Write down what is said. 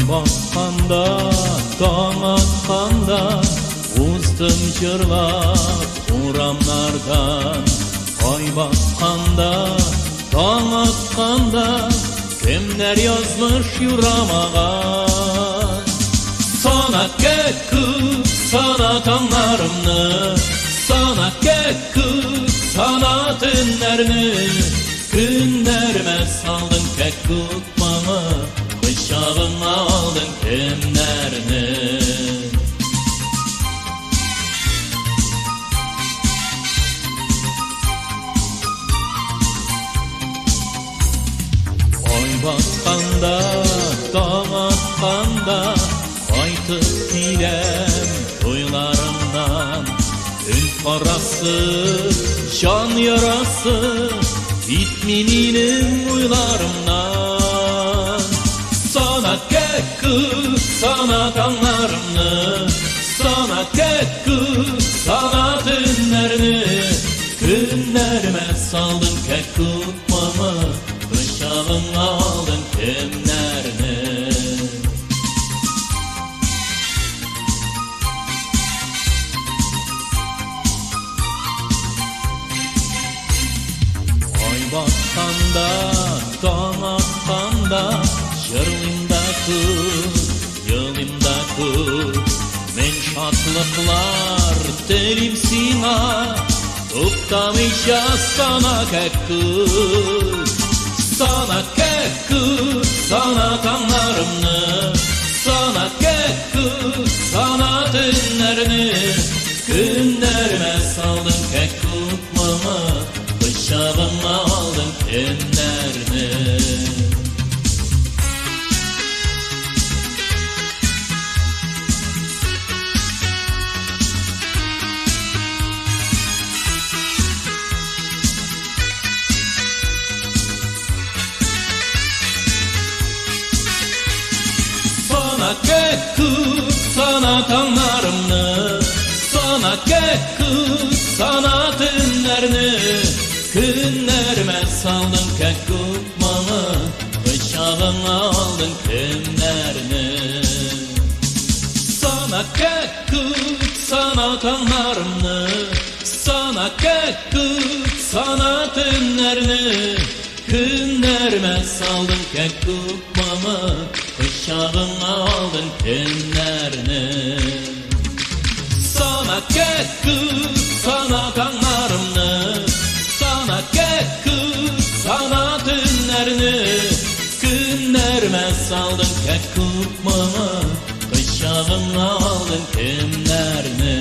bakkanda, taң atқанда, uzdum jырлап урамнардан. Ай батқанда, таң атқанда, кемдер язмыш юрамаған. Sana ketku, sana tаңlarымны, sana ketku, sana түнләрне. Күннәрмә салдың ketku маңы, Құшағыңа алдың кемнәрне. Ай батқанда, таң атқанда, Қайтып келем тойларымнан. Түн қарасы, жан ярасы, Bitменің ойларымнан. Sana ketku, sana tаңlarымны, Sana ketku, sana түнләрне. Күннәрмә салдың ketku маңы, Құшағыңа алдың кемнәрне. Ай батқанда, таң атқанда, жырлым да көп, йылым да көп. Мен шатлыклар телим сиңа, туктамыйча sana ketku. Sana ketku, sana tаңlarымны, Sana ketku, sana түнләрне. Күннәрмә салдың ketku маңы, Құшағыңа алдың кемнәрне. Sana ketku, sana tаңlarымны, Sana ketku, sana түнләрне. Күннәрмә салдың ketku маңы, Құшағыңа алдың кемнәрне. Sana ketku, sana tаңlarымны, Sana ketku, sana түнләрне. Күннәрмә салдың ketku маңы, Құшағыңа алдың кемнәрне. Sana ketku, sana tаңlarымны, Sana ketku, sana түнләрне. Күннәрмә салдың ketku маңы, Құшағыңа алдың кемнәрне.